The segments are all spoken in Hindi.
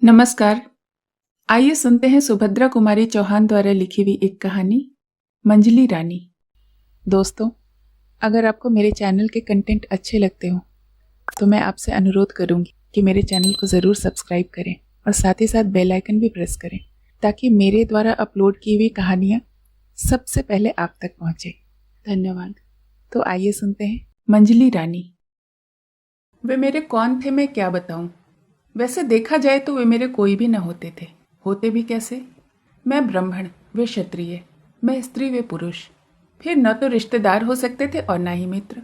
नमस्कार। आइए सुनते हैं सुभद्रा कुमारी चौहान द्वारा लिखी हुई एक कहानी, मंजली रानी। दोस्तों, अगर आपको मेरे चैनल के कंटेंट अच्छे लगते हो तो मैं आपसे अनुरोध करूंगी कि मेरे चैनल को ज़रूर सब्सक्राइब करें और साथ ही साथ बेल आइकन भी प्रेस करें ताकि मेरे द्वारा अपलोड की हुई कहानियाँ सबसे पहले आप तक पहुँचे। धन्यवाद। तो आइए सुनते हैं मंजली रानी। वे मेरे कौन थे मैं क्या बताऊं। वैसे देखा जाए तो वे मेरे कोई भी न होते थे। होते भी कैसे? मैं ब्राह्मण, वे क्षत्रिय, मैं स्त्री, वे पुरुष। फिर न तो रिश्तेदार हो सकते थे और न ही मित्र।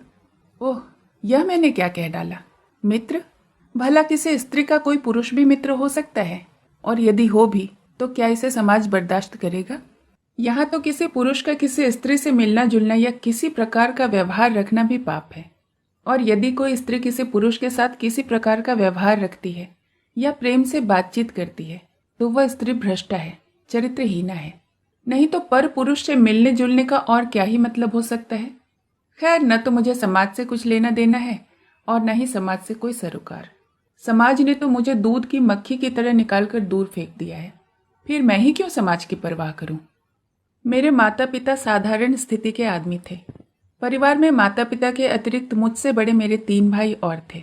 ओह, यह मैंने क्या कह डाला। मित्र? भला किसी स्त्री का कोई पुरुष भी मित्र हो सकता है? और यदि हो भी तो क्या इसे समाज बर्दाश्त करेगा? यहाँ तो किसी पुरुष का किसी स्त्री से मिलना जुलना या किसी प्रकार का व्यवहार रखना भी पाप है। और यदि कोई स्त्री किसी पुरुष के साथ किसी प्रकार का व्यवहार रखती है या प्रेम से बातचीत करती है तो वह स्त्री भ्रष्टा है, चरित्रहीना है। नहीं तो पर पुरुष से मिलने जुलने का और क्या ही मतलब हो सकता है। खैर, न तो मुझे समाज से कुछ लेना देना है और न ही समाज से कोई सरोकार। समाज ने तो मुझे दूध की मक्खी की तरह निकालकर दूर फेंक दिया है। फिर मैं ही क्यों समाज की परवाह करूं। मेरे माता पिता साधारण स्थिति के आदमी थे। परिवार में माता पिता के अतिरिक्त मुझसे बड़े मेरे 3 भाई और थे।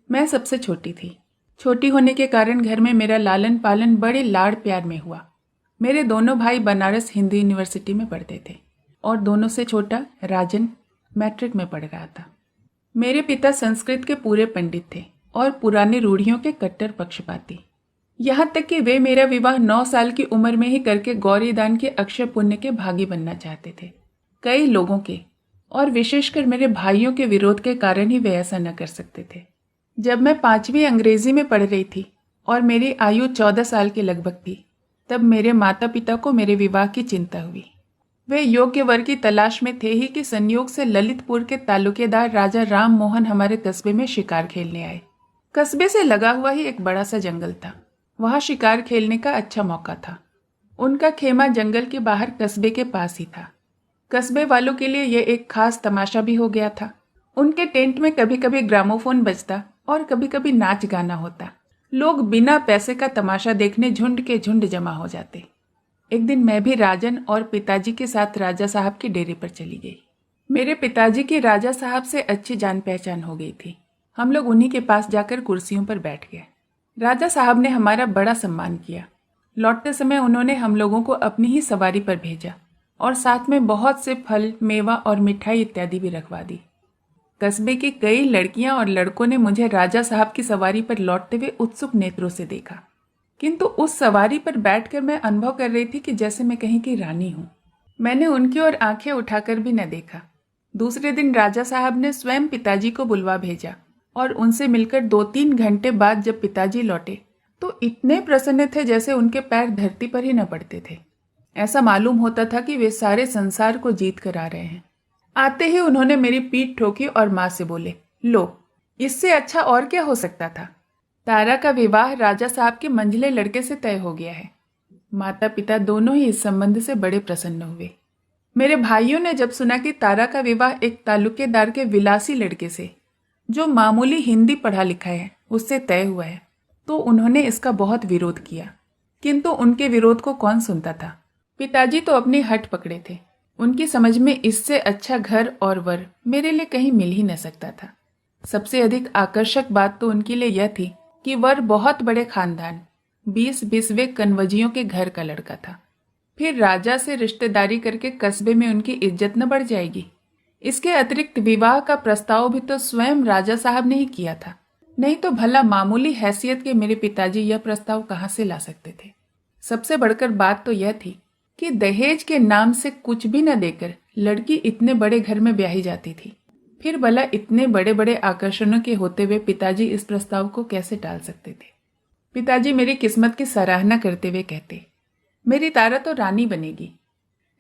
मैं सबसे छोटी थी। छोटी होने के कारण घर में मेरा लालन पालन बड़े लाड़ प्यार में हुआ। मेरे दोनों भाई बनारस हिंदू यूनिवर्सिटी में पढ़ते थे और दोनों से छोटा राजन मैट्रिक में पढ़ रहा था। मेरे पिता संस्कृत के पूरे पंडित थे और पुरानी रूढ़ियों के कट्टर पक्षपाती। यहाँ तक कि वे मेरा विवाह 9 साल की उम्र में ही करके गौरी दान के अक्षय पुण्य के भागी बनना चाहते थे। कई लोगों के और विशेषकर मेरे भाइयों के विरोध के कारण ही वे ऐसा न कर सकते थे। जब मैं 5वीं अंग्रेजी में पढ़ रही थी और मेरी आयु 14 साल के लगभग थी, तब मेरे माता पिता को मेरे विवाह की चिंता हुई। वे योग्य वर की तलाश में थे ही कि संयोग से ललितपुर के तालुकेदार राजा राम मोहन हमारे कस्बे में शिकार खेलने आए। कस्बे से लगा हुआ ही एक बड़ा सा जंगल था। वहाँ शिकार खेलने का अच्छा मौका था। उनका खेमा जंगल के बाहर कस्बे के पास ही था। कस्बे वालों के लिए यह एक खास तमाशा भी हो गया था। उनके टेंट में कभी कभी ग्रामोफोन बजता और कभी कभी नाच गाना होता। लोग बिना पैसे का तमाशा देखने झुंड के झुंड जमा हो जाते। एक दिन मैं भी राजन और पिताजी के साथ राजा साहब की डेरे पर चली गई। मेरे पिताजी की राजा साहब से अच्छी जान पहचान हो गई थी। हम लोग उन्हीं के पास जाकर कुर्सियों पर बैठ गए। राजा साहब ने हमारा बड़ा सम्मान किया। लौटते समय उन्होंने हम लोगों को अपनी ही सवारी पर भेजा और साथ में बहुत से फल, मेवा और मिठाई इत्यादि भी रखवा दी। कस्बे की कई लड़कियां और लड़कों ने मुझे राजा साहब की सवारी पर लौटते हुए उत्सुक नेत्रों से देखा, किंतु उस सवारी पर बैठकर मैं अनुभव कर रही थी कि जैसे मैं कहीं की रानी हूं। मैंने उनकी ओर आंखें उठाकर भी न देखा। दूसरे दिन राजा साहब ने स्वयं पिताजी को बुलवा भेजा और उनसे मिलकर 2-3 घंटे बाद जब पिताजी लौटे तो इतने प्रसन्न थे जैसे उनके पैर धरती पर ही न पड़ते थे। ऐसा मालूम होता था कि वे सारे संसार को जीत कर आ रहे हैं। आते ही उन्होंने मेरी पीठ ठोकी और माँ से बोले, लो, इससे अच्छा और क्या हो सकता था। तारा का विवाह राजा साहब के मंझले लड़के से तय हो गया है। माता पिता दोनों ही इस संबंध से बड़े प्रसन्न हुए। मेरे भाइयों ने जब सुना कि तारा का विवाह एक तालुकेदार के विलासी लड़के से, जो मामूली हिंदी पढ़ा लिखा है, उससे तय हुआ है, तो उन्होंने इसका बहुत विरोध किया। किंतु उनके विरोध को कौन सुनता था। पिताजी तो अपनी हट पकड़े थे। उनकी समझ में इससे अच्छा घर और वर मेरे लिए कहीं मिल ही न सकता था। सबसे अधिक आकर्षक बात तो उनके लिए यह थी कि वर बहुत बड़े खानदान 20-20वें कन्वजियों के घर का लड़का था। फिर राजा से रिश्तेदारी करके कस्बे में उनकी इज्जत न बढ़ जाएगी। इसके अतिरिक्त विवाह का प्रस्ताव भी तो स्वयं राजा साहब ने ही किया था। नहीं तो भला मामूली हैसियत के मेरे पिताजी यह प्रस्ताव कहाँ से ला सकते थे। सबसे बढ़कर बात तो यह थी कि दहेज के नाम से कुछ भी न देकर लड़की इतने बड़े घर में ब्याही जाती थी। फिर भला इतने बड़े बड़े आकर्षणों के होते हुए पिताजी इस प्रस्ताव को कैसे टाल सकते थे। पिताजी मेरी किस्मत की सराहना करते हुए कहते, मेरी तारा तो रानी बनेगी।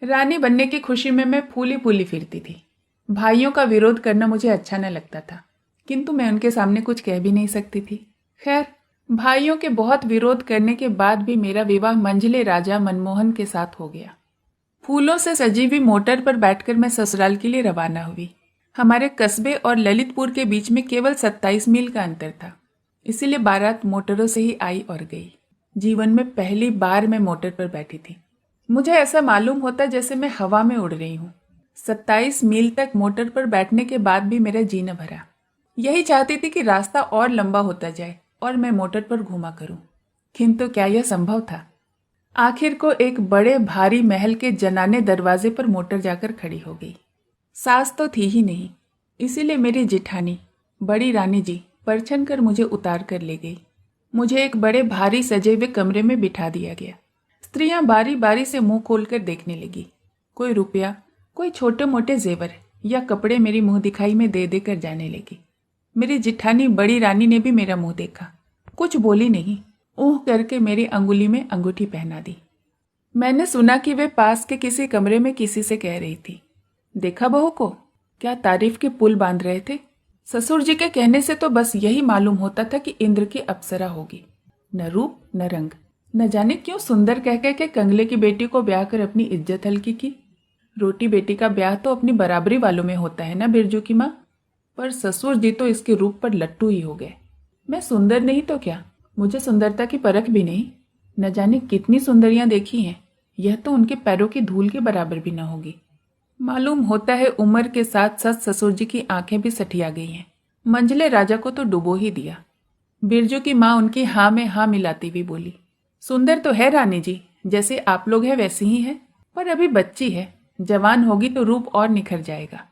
रानी बनने की खुशी में मैं फूली फूली फिरती थी। भाइयों का विरोध करना मुझे अच्छा न लगता था, किंतु मैं उनके सामने कुछ कह भी नहीं सकती थी। खैर, भाइयों के बहुत विरोध करने के बाद भी मेरा विवाह मंझले राजा मनमोहन के साथ हो गया। फूलों से सजी हुई मोटर पर बैठकर मैं ससुराल के लिए रवाना हुई। हमारे कस्बे और ललितपुर के बीच में केवल 27 मील का अंतर था, इसीलिए बारात मोटरों से ही आई और गई। जीवन में पहली बार मैं मोटर पर बैठी थी। मुझे ऐसा मालूम होता जैसे मैं हवा में उड़ रही हूँ। 27 मील तक मोटर पर बैठने के बाद भी मेरा जी न भरा। यही चाहती थी कि रास्ता और लंबा होता जाए और मैं मोटर पर घूमा करूं। किंतु क्या यह संभव था? आखिर को एक बड़े भारी महल के जनाने दरवाजे पर मोटर जाकर खड़ी हो गई। सास तो थी ही नहीं, इसीलिए मेरी जिठानी बड़ी रानी जी परछन कर मुझे उतार कर ले गई। मुझे एक बड़े भारी सजे हुए कमरे में बिठा दिया गया। स्त्रियां बारी बारी से मुंह खोलकर देखने लगी। कोई रुपया, कोई छोटे मोटे जेवर या कपड़े मेरी मुंह दिखाई में दे देकर जाने लगी। मेरी जिठानी बड़ी रानी ने भी मेरा मुंह देखा, कुछ बोली नहीं, ऊह करके मेरी अंगुली में अंगूठी पहना दी। मैंने सुना कि वे पास के किसी कमरे में किसी से कह रही थी, देखा बहू को, क्या तारीफ के पुल बांध रहे थे। ससुर जी के कहने से तो बस यही मालूम होता था कि इंद्र की अप्सरा होगी, न रूप न रंग। न जाने क्यों सुंदर कह के कंगले की बेटी को ब्याह कर अपनी इज्जत हल्की की। रोटी बेटी का ब्याह तो अपनी बराबरी वालों में होता है ना बिरजू की माँ। पर ससुर जी तो इसके रूप पर लट्टू ही हो गए। मैं सुंदर नहीं तो क्या, मुझे सुंदरता की परख भी नहीं। न जाने कितनी सुंदरियां देखी हैं, यह तो उनके पैरों की धूल के बराबर भी न होगी। मालूम होता है उम्र के साथ साथ ससुर जी की आंखें भी सठिया गई हैं। मंझले राजा को तो डुबो ही दिया। बिरजू की माँ उनकी हाँ में हाँ मिलाती हुई बोली, सुंदर तो है रानी जी, जैसे आप लोग हैं वैसी ही है, पर अभी बच्ची है, जवान होगी तो रूप और निखर जाएगा।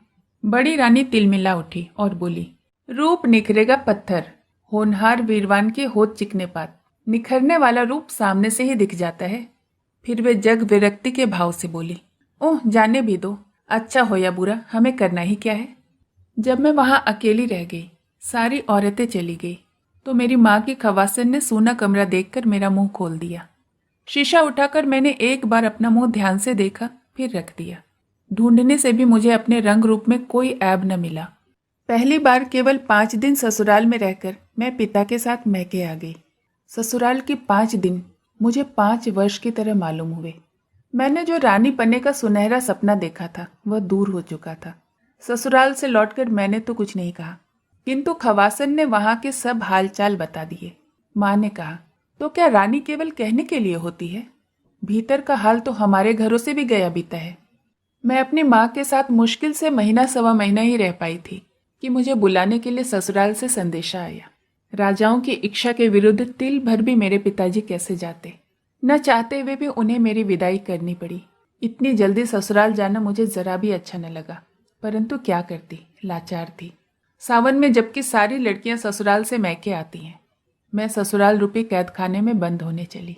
बड़ी रानी तिलमिला उठी और बोली, रूप निखरेगा पत्थर, होनहार वीरवान के होत चिकने पात, निखरने वाला रूप सामने से ही दिख जाता है। फिर वे जग विरक्ति के भाव से बोली, ओह जाने भी दो, अच्छा हो या बुरा हमें करना ही क्या है। जब मैं वहां अकेली रह गई, सारी औरतें चली गई, तो मेरी माँ की खवासन ने सूना कमरा देखकर मेरा मुंह खोल दिया। शीशा उठाकर मैंने एक बार अपना मुंह ध्यान से देखा, फिर रख दिया। ढूंढने से भी मुझे अपने रंग रूप में कोई ऐब न मिला। पहली बार केवल 5 दिन ससुराल में रहकर मैं पिता के साथ मैके आ गई। ससुराल के 5 दिन मुझे 5 वर्ष की तरह मालूम हुए। मैंने जो रानी बनने का सुनहरा सपना देखा था वह दूर हो चुका था। ससुराल से लौटकर मैंने तो कुछ नहीं कहा, किंतु खवासन ने वहां के सब हालचाल बता दिए। माँ ने कहा, तो क्या रानी केवल कहने के लिए होती है? भीतर का हाल तो हमारे घरों से भी गया बीता है। मैं अपनी माँ के साथ मुश्किल से महीना सवा महीना ही रह पाई थी कि मुझे बुलाने के लिए ससुराल से संदेशा आया। राजाओं की इच्छा के विरुद्ध तिल भर भी मेरे पिताजी कैसे जाते, न चाहते हुए भी उन्हें मेरी विदाई करनी पड़ी। इतनी जल्दी ससुराल जाना मुझे जरा भी अच्छा न लगा, परंतु क्या करती, लाचार थी। सावन में जबकि सारी लड़कियां ससुराल से मैके आती हैं, मैं ससुराल रूपी कैद खाने में बंद होने चली।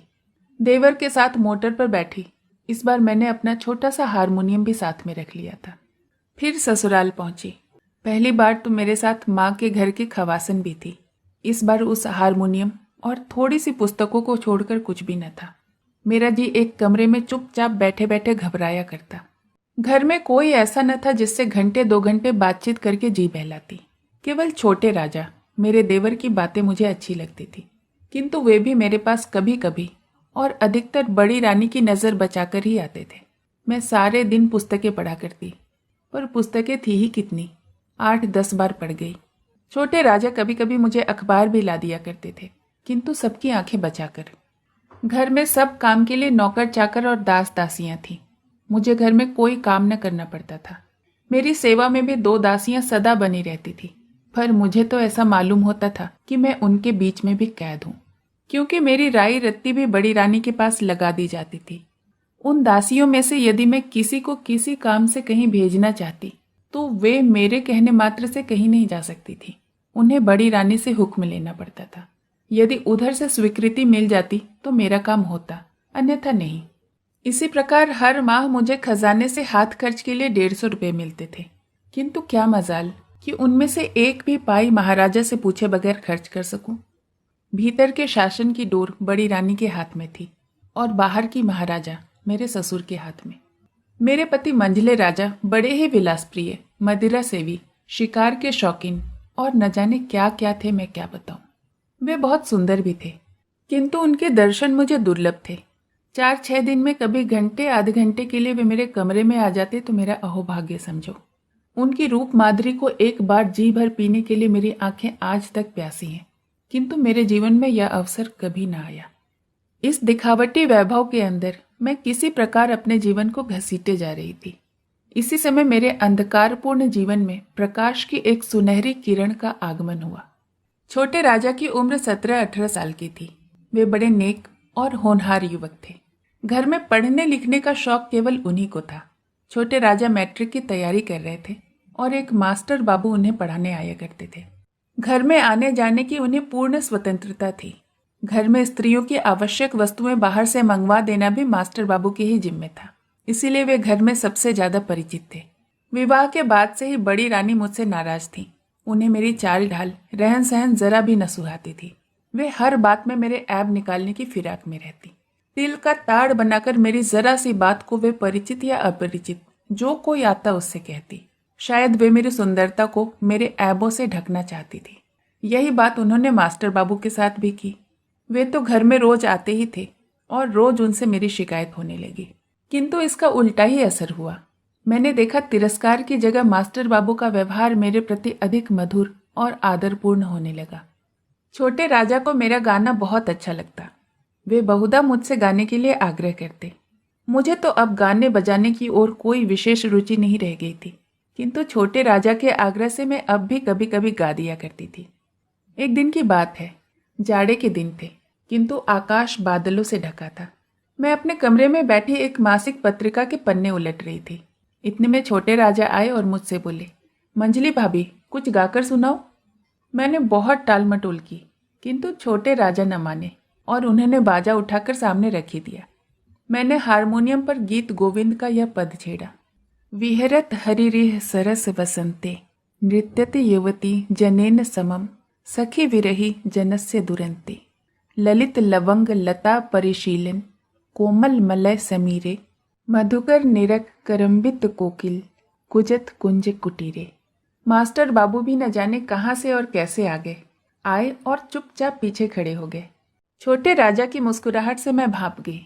देवर के साथ मोटर पर बैठी। इस बार मैंने अपना छोटा सा हारमोनियम भी साथ में रख लिया था। फिर ससुराल पहुंची। पहली बार तो मेरे साथ माँ के घर की खवासन भी थी। इस बार उस हारमोनियम और थोड़ी सी पुस्तकों को छोड़कर कुछ भी न था। मेरा जी एक कमरे में चुपचाप बैठे बैठे घबराया करता। घर में कोई ऐसा न था जिससे घंटे 2 घंटे बातचीत करके जी बहलाती। केवल छोटे राजा, मेरे देवर की बातें मुझे अच्छी लगती थी, किंतु वे भी मेरे पास कभी कभी और अधिकतर बड़ी रानी की नज़र बचाकर ही आते थे। मैं सारे दिन पुस्तकें पढ़ा करती, पर पुस्तकें थी ही कितनी, 8-10 बार पढ़ गई। छोटे राजा कभी कभी मुझे अखबार भी ला दिया करते थे, किंतु सबकी आंखें बचाकर। घर में सब काम के लिए नौकर चाकर और दास दासियां थीं। मुझे घर में कोई काम न करना पड़ता था। मेरी सेवा में भी 2 दासियां सदा बनी रहती थी, पर मुझे तो ऐसा मालूम होता था कि मैं उनके बीच में भी कैद हूँ, क्योंकि मेरी राई रत्ती भी बड़ी रानी के पास लगा दी जाती थी। उन दासियों में से यदि मैं किसी को किसी काम से कहीं भेजना चाहती तो वे मेरे कहने मात्र से कहीं नहीं जा सकती थी। उन्हें बड़ी रानी से हुक्म लेना पड़ता था। यदि उधर से स्वीकृति मिल जाती तो मेरा काम होता, अन्यथा नहीं। इसी प्रकार हर माह मुझे खजाने से हाथ खर्च के लिए 150 रुपये मिलते थे, किंतु क्या मजाल कि उनमें से एक भी पाई महाराजा से पूछे बगैर खर्च कर सकूं। भीतर के शासन की डोर बड़ी रानी के हाथ में थी और बाहर की महाराजा मेरे ससुर के हाथ में। मेरे पति मंझले राजा बड़े ही विलासप्रिय, मदिरा सेवी, शिकार के शौकीन और न जाने क्या क्या थे, मैं क्या बताऊं। वे बहुत सुंदर भी थे, किंतु उनके दर्शन मुझे दुर्लभ थे। 4-6 दिन में कभी घंटे आधे घंटे के लिए वे मेरे कमरे में आ जाते तो मेरा अहोभाग्य समझो। उनकी रूप माधुरी को एक बार जी भर पीने के लिए मेरी आंखें आज तक प्यासी हैं, किंतु मेरे जीवन में यह अवसर कभी न आया। इस दिखावटी वैभव के अंदर मैं किसी प्रकार अपने जीवन को घसीटे जा रही थी। इसी समय मेरे अंधकारपूर्ण जीवन में प्रकाश की एक सुनहरी किरण का आगमन हुआ। छोटे राजा की उम्र 17-18 साल की थी। वे बड़े नेक और होनहार युवक थे। घर में पढ़ने लिखने का शौक केवल उन्हीं को था। छोटे राजा मैट्रिक की तैयारी कर रहे थे और एक मास्टर बाबू उन्हें पढ़ाने आया करते थे। घर में आने जाने की उन्हें पूर्ण स्वतंत्रता थी। घर में स्त्रियों की आवश्यक वस्तुएं बाहर से मंगवा देना भी मास्टर बाबू के ही जिम्मे था। इसीलिए वे घर में सबसे ज्यादा परिचित थे। विवाह के बाद से ही बड़ी रानी मुझसे नाराज थी। उन्हें मेरी चाल ढाल, रहन सहन जरा भी न सुहाती थी। वे हर बात में मेरे ऐब निकालने की फिराक में रहती। तिल का ताड़ बनाकर मेरी जरा सी बात को वे परिचित या अपरिचित जो कोई आता उससे कहती। शायद वे मेरी सुंदरता को मेरे ऐबों से ढकना चाहती थी। यही बात उन्होंने मास्टर बाबू के साथ भी की। वे तो घर में रोज आते ही थे और रोज उनसे मेरी शिकायत होने लगी। किंतु इसका उल्टा ही असर हुआ। मैंने देखा तिरस्कार की जगह मास्टर बाबू का व्यवहार मेरे प्रति अधिक मधुर और आदरपूर्ण होने लगा। छोटे राजा को मेरा गाना बहुत अच्छा लगता। वे बहुधा मुझसे गाने के लिए आग्रह करते। मुझे तो अब गाने बजाने की ओर कोई विशेष रुचि नहीं रह गई थी, किंतु छोटे राजा के आग्रह से मैं अब भी कभी कभी गा दिया करती थी। एक दिन की बात है। जाड़े के दिन थे, किंतु आकाश बादलों से ढका था। मैं अपने कमरे में बैठी एक मासिक पत्रिका के पन्ने उलट रही थी। इतने में छोटे राजा आए और मुझसे बोले, मंजली भाभी, कुछ गाकर सुनाओ। मैंने बहुत टाल मटोल की, किंतु छोटे राजा न माने और उन्होंने बाजा उठाकर सामने रख ही दिया। मैंने हारमोनियम पर गीत गोविंद का यह पद छेड़ा, विहरत हरिरिह सरस वसंते नृत्यति युवती जनेन समम सखी विरही जनस्य दुरंते ललित लवंग लता परिशीलन कोमल मलय समीरे मधुकर निरक करम्बित कोकिल कुजत कुंज कुटीरे। मास्टर बाबू भी न जाने कहाँ से और कैसे आए और चुपचाप पीछे खड़े हो गए। छोटे राजा की मुस्कुराहट से मैं भाप गई।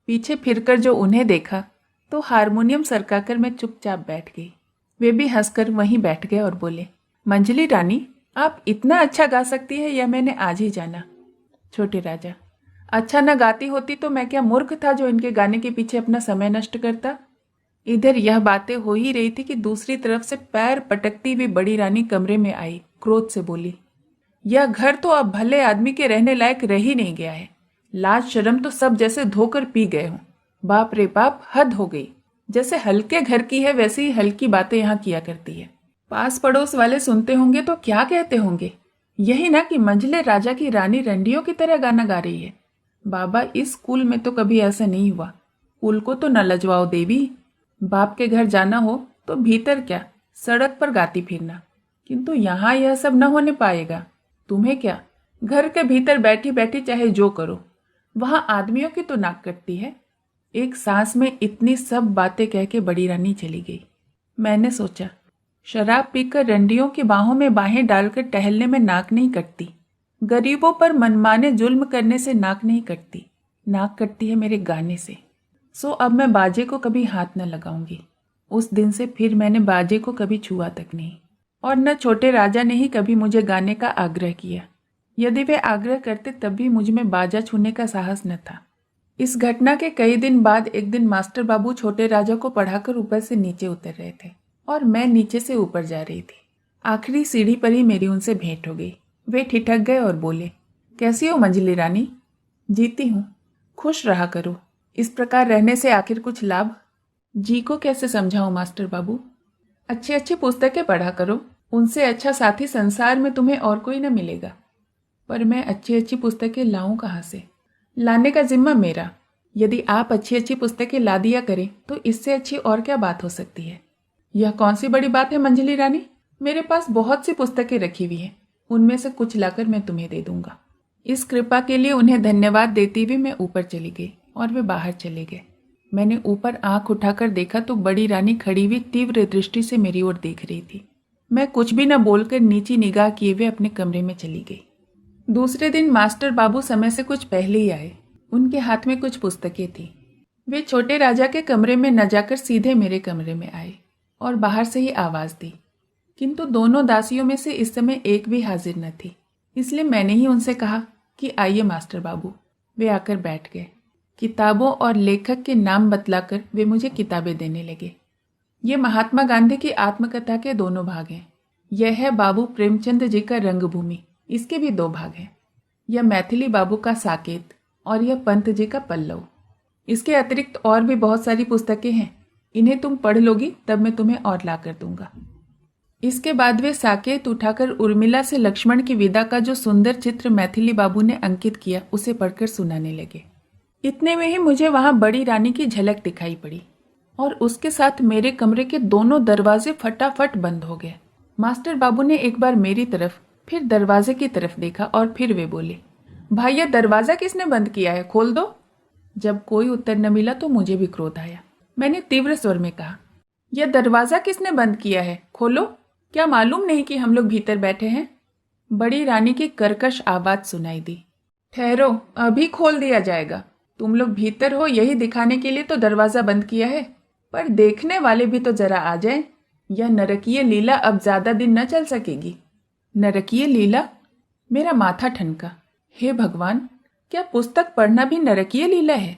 पीछे फिरकर जो उन्हें देखा तो हारमोनियम सरकाकर मैं चुपचाप बैठ गई। वे भी हंसकर वहीं बैठ गए और बोले, मंजली रानी, आप इतना अच्छा गा सकती है यह मैंने आज ही जाना। छोटे राजा, अच्छा न गाती होती तो मैं क्या मूर्ख था जो इनके गाने के पीछे अपना समय नष्ट करता। इधर यह बातें हो ही रही थी कि दूसरी तरफ से पैर पटकती हुई बड़ी रानी कमरे में आई। क्रोध से बोली, यह घर तो अब भले आदमी के रहने लायक रह ही नहीं गया है। लाज शर्म तो सब जैसे धोकर पी गए हों। बाप रे बाप, हद हो गई। जैसे हल्के घर की है वैसी ही हल्की बातें यहाँ किया करती है। पास पड़ोस वाले सुनते होंगे तो क्या कहते होंगे, यही ना कि मंझले राजा की रानी रंडियों की तरह गाना गा रही है। बाबा, इस कुल में तो कभी ऐसा नहीं हुआ। कुल को तो न लजवाओ देवी। बाप के घर जाना हो तो भीतर क्या, सड़क पर गाती फिरना, किंतु यहाँ यह सब न होने पाएगा। तुम्हें क्या, घर के भीतर बैठी बैठी चाहे जो करो, वहां आदमियों की तो नाक कटती है। एक सांस में इतनी सब बातें कह के बड़ी रानी चली गई। मैंने सोचा, शराब पीकर रंडियों की बाहों में बाहें डालकर टहलने में नाक नहीं कटती। गरीबों पर मनमाने जुल्म करने से नाक नहीं कटती। नाक कटती है मेरे गाने से। सो अब मैं बाजे को कभी हाथ न लगाऊंगी। उस दिन से फिर मैंने बाजे को कभी छुआ तक नहीं, और न छोटे राजा ने ही कभी मुझे गाने का आग्रह किया। यदि वे आग्रह करते तब भी मुझ में बाजा छूने का साहस न था। इस घटना के कई दिन बाद एक दिन मास्टर बाबू छोटे राजा को पढ़ाकर ऊपर से नीचे उतर रहे थे और मैं नीचे से ऊपर जा रही थी। आखिरी सीढ़ी पर ही मेरी उनसे भेंट हो गई। वे ठिठक गए और बोले, कैसी हो मंजली रानी? जीती हूँ, खुश रहा करो। इस प्रकार रहने से आखिर कुछ लाभ? जी को कैसे समझाऊं मास्टर बाबू? अच्छी अच्छी पुस्तकें पढ़ा करो, उनसे अच्छा साथी संसार में तुम्हें और कोई न मिलेगा। पर मैं अच्छी अच्छी पुस्तकें लाऊं कहाँ से? लाने का जिम्मा मेरा। यदि आप अच्छी अच्छी पुस्तकें ला दिया करें तो इससे अच्छी और क्या बात हो सकती है? यह कौन सी बड़ी बात है मंजली रानी? मेरे पास बहुत सी पुस्तकें रखी हुई हैं, उनमें से कुछ लाकर मैं तुम्हें दे दूंगा। इस कृपा के लिए उन्हें धन्यवाद देती हुई मैं ऊपर चली गई और वे बाहर चले गए। मैंने ऊपर आंख उठाकर देखा तो बड़ी रानी खड़ी हुई तीव्र दृष्टि से मेरी ओर देख रही थी। मैं कुछ भी न बोलकर नीची निगाह किए हुए अपने कमरे में चली गई। दूसरे दिन मास्टर बाबू समय से कुछ पहले ही आए। उनके हाथ में कुछ पुस्तकें थी। वे छोटे राजा के कमरे में न जाकर सीधे मेरे कमरे में आए और बाहर से ही आवाज दी, किंतु दोनों दासियों में से इस समय एक भी हाजिर न थी। इसलिए मैंने ही उनसे कहा कि आइए मास्टर बाबू। वे आकर बैठ गए। किताबों और लेखक के नाम बतलाकर वे मुझे किताबें देने लगे। ये महात्मा गांधी की आत्मकथा के दोनों भाग हैं। यह है बाबू प्रेमचंद जी का रंगभूमि, इसके भी 2 भाग हैं। यह मैथिली बाबू का साकेत और यह पंत जी का पल्लव। इसके अतिरिक्त और भी बहुत सारी पुस्तकें हैं। इन्हें तुम पढ़ लोगी तब मैं तुम्हें और ला कर दूंगा। इसके बाद वे साकेत उठाकर उर्मिला से लक्ष्मण की विदा का जो सुंदर चित्र मैथिली बाबू ने अंकित किया उसे पढ़कर सुनाने लगे। इतने में ही मुझे वहां बड़ी रानी की झलक दिखाई पड़ी और उसके साथ मेरे कमरे के दोनों दरवाजे फटाफट बंद हो गए। मास्टर बाबू ने एक बार मेरी तरफ, फिर दरवाजे की तरफ देखा और फिर वे बोले, भाई यह दरवाजा किसने बंद किया है, खोल दो। जब कोई उत्तर न मिला तो मुझे भी क्रोध आया। मैंने तीव्र स्वर में कहा, यह दरवाजा किसने बंद किया है, खोलो। क्या मालूम नहीं कि हम लोग भीतर बैठे हैं? बड़ी रानी की कर्कश आवाज सुनाई दी, ठहरो, अभी खोल दिया जाएगा। तुम लोग भीतर हो यही दिखाने के लिए तो दरवाजा बंद किया है, पर देखने वाले भी तो जरा आ जाएं। यह नरकीय लीला अब ज्यादा दिन न चल सकेगी। नरकीय लीला? मेरा माथा ठनका। हे भगवान, क्या पुस्तक पढ़ना भी नरकीय लीला है?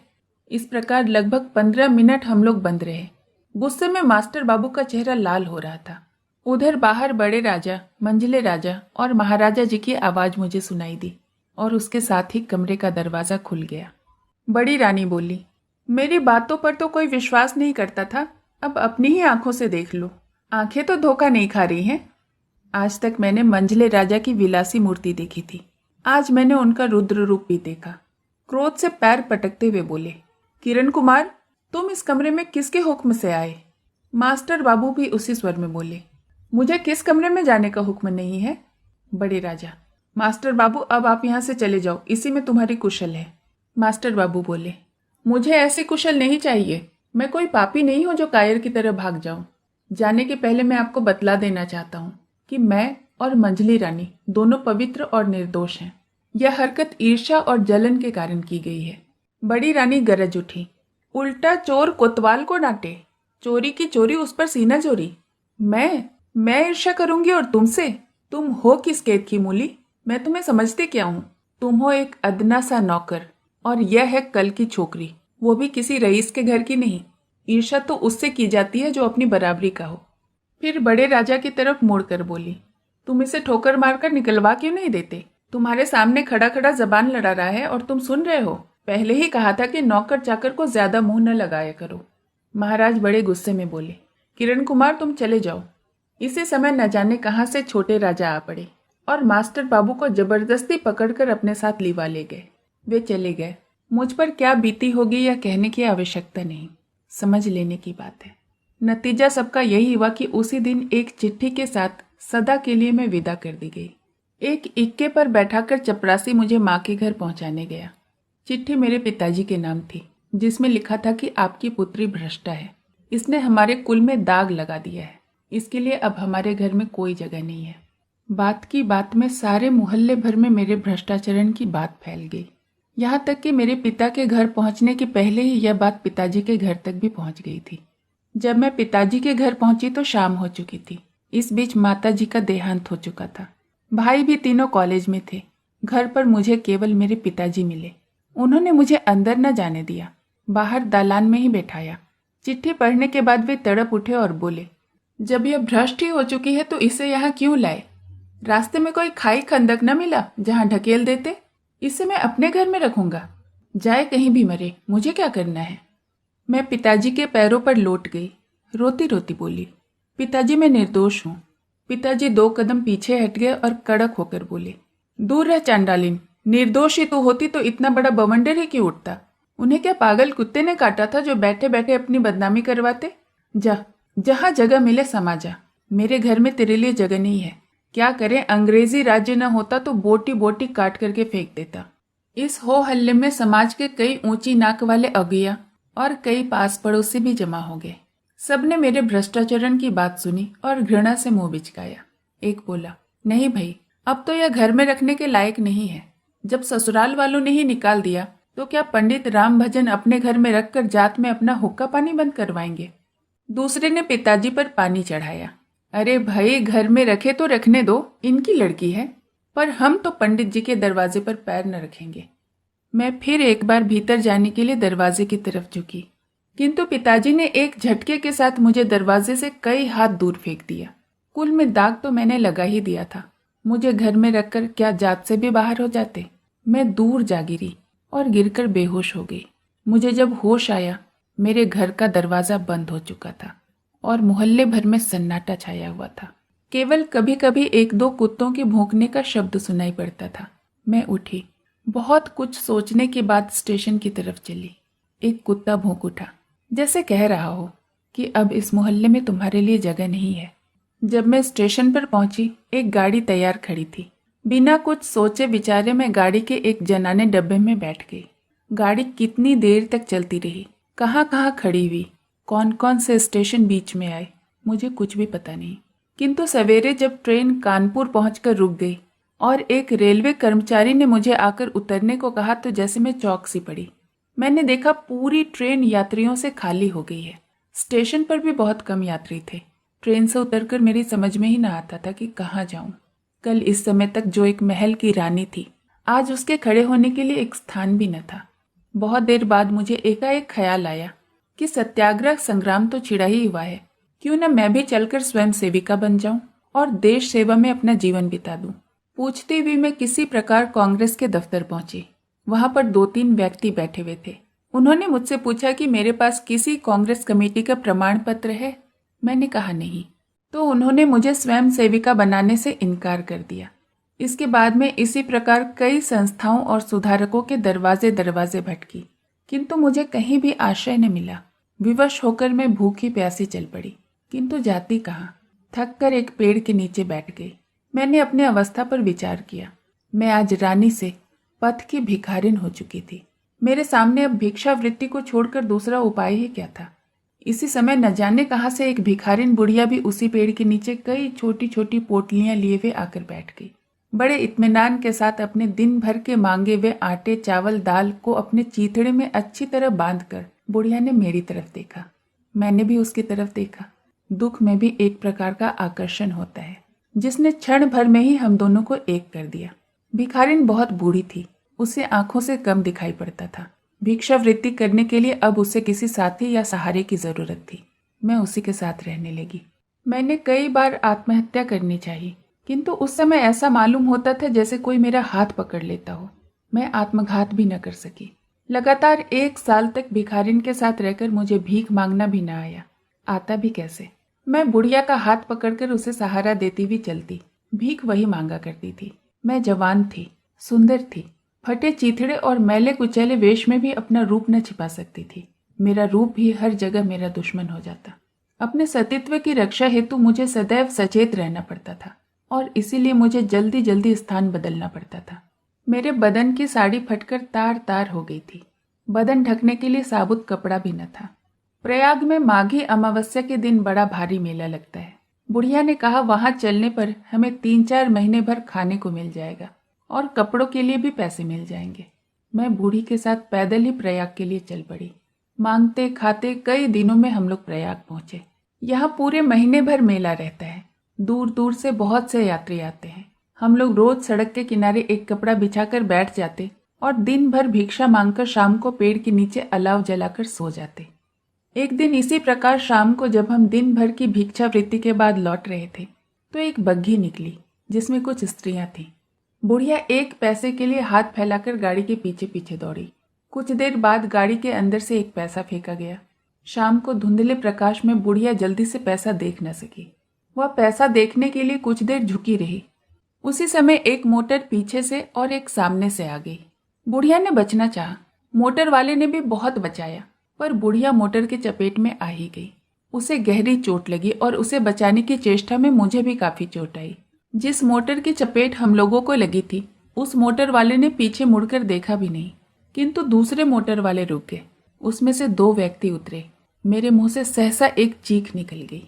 इस प्रकार लगभग 15 मिनट हम लोग बंद रहे। गुस्से में मास्टर बाबू का चेहरा लाल हो रहा था। उधर बाहर बड़े राजा, मंझले राजा और महाराजा जी की आवाज मुझे सुनाई दी और उसके साथ ही कमरे का दरवाजा खुल गया। बड़ी रानी बोली, मेरी बातों पर तो कोई विश्वास नहीं करता था, अब अपनी ही आंखों से देख लो। आंखें तो धोखा नहीं खा रही हैं। आज तक मैंने मंझले राजा की विलासी मूर्ति देखी थी, आज मैंने उनका रुद्र रूप भी देखा। क्रोध से पैर पटकते हुए बोले, किरण कुमार, तुम इस कमरे में किसके हुक्म से आए? मास्टर बाबू भी उसी स्वर में बोले, मुझे किस कमरे में जाने का हुक्म नहीं है। बड़े राजा, मास्टर बाबू अब आप यहाँ से चले जाओ, इसी में तुम्हारी कुशल है। मास्टर बाबू बोले, मुझे ऐसी कुशल नहीं चाहिए, मैं कोई पापी नहीं हूं जो कायर की तरह भाग जाऊं। जाने के पहले मैं आपको बतला देना चाहता हूं कि मैं और मंझली रानी दोनों पवित्र और निर्दोष हैं। यह हरकत ईर्ष्या और जलन के कारण की गई है। बड़ी रानी गरज उठी, उल्टा चोर कोतवाल को डांटे, चोरी की चोरी उस पर सीना चोरी। मैं ईर्ष्या करूंगी और तुमसे? तुम हो किस खेत की मूली? मैं तुम्हें समझती क्या हूं? तुम हो एक अदना सा नौकर और यह है कल की छोकरी, वो भी किसी रईस के घर की नहीं। ईर्ष्या तो उससे की जाती है जो अपनी बराबरी का हो। फिर बड़े राजा की तरफ मुड़कर बोली, तुम इसे ठोकर मारकर निकलवा क्यों नहीं देते? तुम्हारे सामने खड़ा खड़ा जबान लड़ा रहा है और तुम सुन रहे हो। पहले ही कहा था कि नौकर चाकर को ज्यादा मुंह न लगाया करो। महाराज बड़े गुस्से में बोले, किरण कुमार तुम चले जाओ। इसी समय न जाने कहां से छोटे राजा आ पड़े और मास्टर बाबू को जबरदस्ती पकड़कर अपने साथ लिवा ले गए। वे चले गए। मुझ पर क्या बीती होगी यह कहने की आवश्यकता नहीं, समझ लेने की बात है। नतीजा सबका यही हुआ कि उसी दिन एक चिट्ठी के साथ सदा के लिए मैं विदा कर दी गई। एक इक्के पर बैठाकर चपरासी मुझे माँ के घर पहुंचाने गया। चिट्ठी मेरे पिताजी के नाम थी, जिसमें लिखा था कि आपकी पुत्री भ्रष्टा है, इसने हमारे कुल में दाग लगा दिया है, इसके लिए अब हमारे घर में कोई जगह नहीं है। बात की बात में सारे मोहल्ले भर में मेरे भ्रष्टाचरण की बात फैल गई। यहाँ तक कि मेरे पिता के घर पहुँचने के पहले ही यह बात पिताजी के घर तक भी पहुँच गई थी। जब मैं पिताजी के घर पहुंची तो शाम हो चुकी थी। इस बीच माताजी का देहांत हो चुका था। भाई भी तीनों कॉलेज में थे। घर पर मुझे केवल मेरे पिताजी मिले। उन्होंने मुझे अंदर न जाने दिया, बाहर दालान में ही बैठाया। चिट्ठी पढ़ने के बाद वे तड़प उठे और बोले, जब यह भ्रष्ट ही हो चुकी है तो इसे यहाँ क्यों लाए? रास्ते में कोई खाई खंदक न मिला जहाँ ढकेल देते? इसे मैं अपने घर में रखूंगा, जाए कहीं भी मरे, मुझे क्या करना है। मैं पिताजी के पैरों पर लौट गई, रोती रोती बोली, पिताजी मैं निर्दोष हूँ। पिताजी 2 कदम पीछे हट गए और कड़क होकर बोले, दूर रह चांडालिन, निर्दोष ही तो होती तो इतना बड़ा बवंडर ही क्यों उठता? उन्हें क्या पागल कुत्ते ने काटा था जो बैठे बैठे अपनी बदनामी करवाते? जा, जहाँ जगह मिले समा जा, मेरे घर में तेरे लिए जगह नहीं है। क्या करें, अंग्रेजी राज्य न होता तो बोटी बोटी काट करके फेंक देता। इस हो हल्ले में समाज के कई ऊंची नाक वाले अगिया और कई पास पड़ोसी भी जमा हो गए। सबने मेरे भ्रष्टाचरण की बात सुनी और घृणा से मुंह बिचकाया। एक बोला, नहीं भाई, अब तो यह घर में रखने के लायक नहीं है। जब ससुराल वालों ने ही निकाल दिया तो क्या पंडित राम भजन अपने घर में रखकर जात में अपना हुक्का पानी बंद करवाएंगे? दूसरे ने पिताजी पर पानी चढ़ाया, अरे भाई, घर में रखे तो रखने दो, इनकी लड़की है, पर हम तो पंडित जी के दरवाजे पर पैर न रखेंगे। मैं फिर एक बार भीतर जाने के लिए दरवाजे की तरफ झुकी, किंतु पिताजी ने एक झटके के साथ मुझे दरवाजे से कई हाथ दूर फेंक दिया। कुल में दाग तो मैंने लगा ही दिया था। मुझे घर में रखकर क्या जात से भी बाहर हो जाते। मैं दूर जा गिरी और गिरकर बेहोश हो गई। मुझे जब होश आया, मेरे घर का दरवाजा बंद हो चुका था और मोहल्ले भर में सन्नाटा छाया हुआ था। केवल कभी कभी एक दो कुत्तों के भौंकने का शब्द सुनाई पड़ता था। मैं उठी, बहुत कुछ सोचने के बाद स्टेशन की तरफ चली। एक कुत्ता भौंक उठा, जैसे कह रहा हो कि अब इस मोहल्ले में तुम्हारे लिए जगह नहीं है। जब मैं स्टेशन पर पहुंची, एक गाड़ी तैयार खड़ी थी। बिना कुछ सोचे विचारे मैं गाड़ी के एक जनाने डब्बे में बैठ गई। गाड़ी कितनी देर तक चलती रही, कहाँ कहाँ खड़ी हुई, कौन कौन से स्टेशन बीच में आए, मुझे कुछ भी पता नहीं। किंतु सवेरे जब ट्रेन कानपुर पहुंचकर रुक गई और एक रेलवे कर्मचारी ने मुझे आकर उतरने को कहा तो जैसे मैं चौंक सी पड़ी। मैंने देखा पूरी ट्रेन यात्रियों से खाली हो गई है। स्टेशन पर भी बहुत कम यात्री थे। ट्रेन से उतरकर मेरी समझ में ही न आता था कि कहाँ जाऊं। कल इस समय तक जो एक महल की रानी थी, आज उसके खड़े होने के लिए एक स्थान भी न था। बहुत देर बाद मुझे एकाएक ख्याल आया कि सत्याग्रह संग्राम तो छिड़ा ही हुआ है, क्यों न मैं भी चलकर स्वयं सेविका बन जाऊं और देश सेवा में अपना जीवन बिता दूं। पूछती हुई मैं किसी प्रकार कांग्रेस के दफ्तर पहुंची। वहां पर 2-3 व्यक्ति बैठे हुए थे। उन्होंने मुझसे पूछा कि मेरे पास किसी कांग्रेस कमेटी का प्रमाण पत्र है। मैंने कहा नहीं, तो उन्होंने मुझे स्वयं सेविका बनाने से इनकार कर दिया। इसके बाद में इसी प्रकार कई संस्थाओं और सुधारकों के दरवाजे दरवाजे भटकी, किंतु मुझे कहीं भी आश्रय न मिला। विवश होकर मैं भूखी प्यासी चल पड़ी, किंतु जाती कहाँ। थक कर एक पेड़ के नीचे बैठ गई। मैंने अपनी अवस्था पर विचार किया। मैं आज रानी से पथ की भिखारिन हो चुकी थी। मेरे सामने अब भिक्षावृत्ति को छोड़कर दूसरा उपाय ही क्या था। इसी समय न जाने कहाँ से एक भिखारिन बुढ़िया भी उसी पेड़ के नीचे कई छोटी छोटी पोटलियां लिए हुए आकर बैठ गई। बड़े इत्मीनान के साथ अपने दिन भर के मांगे हुए आटे चावल दाल को अपने चीथड़े में अच्छी तरह बांधकर बुढ़िया ने मेरी तरफ देखा। मैंने भी उसकी तरफ देखा। दुख में भी एक प्रकार का आकर्षण होता है, जिसने क्षण भर में ही हम दोनों को एक कर दिया। भिखारिन बहुत बूढ़ी थी, उसे आंखों से कम दिखाई पड़ता था। भिक्षावृत्ति करने के लिए अब उसे किसी साथी या सहारे की जरूरत थी। मैं उसी के साथ रहने लगी। मैंने कई बार आत्महत्या करनी चाहिए, किंतु उस समय ऐसा मालूम होता था जैसे कोई मेरा हाथ पकड़ लेता हो। मैं आत्मघात भी न कर सकी। लगातार 1 साल तक भिखारिन के साथ रहकर मुझे भीख मांगना भी न आया। आता भी कैसे। मैं बुढ़िया का हाथ पकड़कर उसे सहारा देती हुई चलती। भीख वही मांगा करती थी। मैं जवान थी, सुंदर थी, फटे चीथड़े और मैले कुचैले वेश में भी अपना रूप न छिपा सकती थी। मेरा रूप भी हर जगह मेरा दुश्मन हो जाता। अपने सतीत्व की रक्षा हेतु मुझे सदैव सचेत रहना पड़ता था और इसीलिए मुझे जल्दी जल्दी स्थान बदलना पड़ता था। मेरे बदन की साड़ी फटकर तार तार हो गई थी। बदन ढकने के लिए साबुत कपड़ा भी न था। प्रयाग में माघी अमावस्या के दिन बड़ा भारी मेला लगता है। बुढ़िया ने कहा वहां चलने पर हमें 3-4 महीने भर खाने को मिल जाएगा और कपड़ों के लिए भी पैसे मिल जाएंगे। मैं बूढ़ी के साथ पैदल ही प्रयाग के लिए चल पड़ी। मांगते खाते कई दिनों में हम लोग प्रयाग पहुंचे। यहाँ पूरे महीने भर मेला रहता है। दूर दूर से बहुत से यात्री आते हैं। हम लोग रोज सड़क के किनारे एक कपड़ा बिछाकर बैठ जाते और दिन भर भिक्षा मांगकर शाम को पेड़ के नीचे अलाव जलाकर सो जाते। एक दिन इसी प्रकार शाम को जब हम दिन भर की भिक्षावृत्ति के बाद लौट रहे थे तो एक बग्घी निकली जिसमें कुछ स्त्रियां थीं। बुढ़िया 1 पैसे के लिए हाथ फैलाकर गाड़ी के पीछे पीछे दौड़ी। कुछ देर बाद गाड़ी के अंदर से 1 पैसा फेंका गया। शाम को धुंधले प्रकाश में बुढ़िया जल्दी से पैसा देख न सकी। वह पैसा देखने के लिए कुछ देर झुकी रही। उसी समय एक मोटर पीछे से और एक सामने से आ गई। बुढ़िया ने बचना चाहा। मोटर वाले ने भी बहुत बचाया, पर बुढ़िया मोटर के चपेट में आ ही गई। उसे गहरी चोट लगी और उसे बचाने की चेष्टा में मुझे भी काफी चोट आई। जिस मोटर की चपेट हम लोगों को लगी थी, उस मोटर वाले ने पीछे मुड़कर देखा भी नहीं, किंतु दूसरे मोटर वाले रुक गए। उसमें से 2 व्यक्ति उतरे। मेरे मुंह से सहसा एक चीख निकल गई।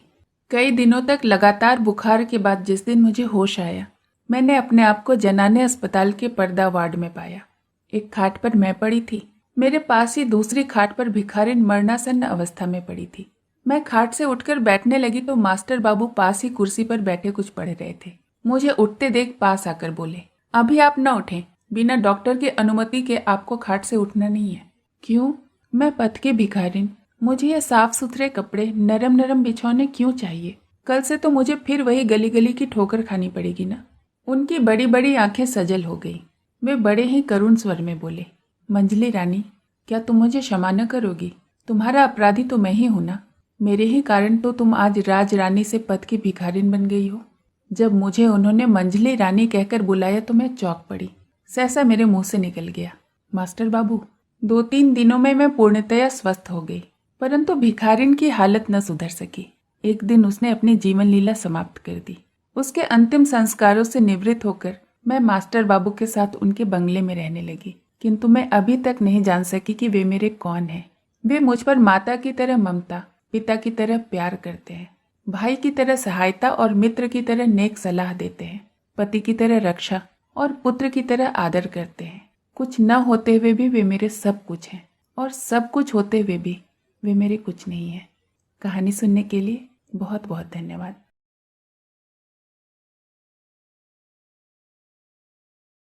कई दिनों तक लगातार बुखार के बाद जिस दिन मुझे होश आया, मैंने अपने आप को जनाने अस्पताल के पर्दा वार्ड में पाया। एक खाट पर मैं पड़ी थी। मेरे पास ही दूसरी खाट पर भिखारिन मरणासन्न अवस्था में पड़ी थी। मैं खाट से उठकर बैठने लगी तो मास्टर बाबू पास ही कुर्सी पर बैठे कुछ पढ़ रहे थे। मुझे उठते देख पास आकर बोले, अभी आप न उठें, बिना डॉक्टर की अनुमति के आपको खाट से उठना नहीं है। क्यों? मैं पथ की भिखारिन, मुझे ये साफ सुथरे कपड़े, नरम नरम बिछौने क्यों चाहिए? कल से तो मुझे फिर वही गली गली की ठोकर खानी पड़ेगी ना। उनकी बड़ी बड़ी आंखें सजल हो गई। वे बड़े ही करुण स्वर में बोले, मंजली रानी, क्या तुम मुझे क्षमा न करोगी? तुम्हारा अपराधी तो मैं ही हूं ना। मेरे ही कारण तो तुम आज राज रानी से पद की भिखारिन बन गई हो। जब मुझे उन्होंने मंजली रानी कहकर बुलाया तो मैं चौंक पड़ी। सहसा मेरे मुंह से निकल गया, मास्टर बाबू, 2-3 दिनों में मैं पूर्णतया स्वस्थ हो गई, परंतु भिखारिन की हालत न सुधर सकी। एक दिन उसने अपनी जीवन लीला समाप्त कर दी। उसके अंतिम संस्कारों से निवृत्त होकर मैं मास्टर बाबू के साथ उनके बंगले में रहने लगी, किंतु मैं अभी तक नहीं जान सकी कि वे मेरे कौन हैं। वे मुझ पर माता की तरह ममता, पिता की तरह प्यार करते हैं, भाई की तरह सहायता और मित्र की तरह नेक सलाह देते हैं, पति की तरह रक्षा और पुत्र की तरह आदर करते हैं। कुछ न होते हुए भी वे मेरे सब कुछ हैं, और सब कुछ होते हुए भी वे मेरे कुछ नहीं है। कहानी सुनने के लिए बहुत बहुत धन्यवाद।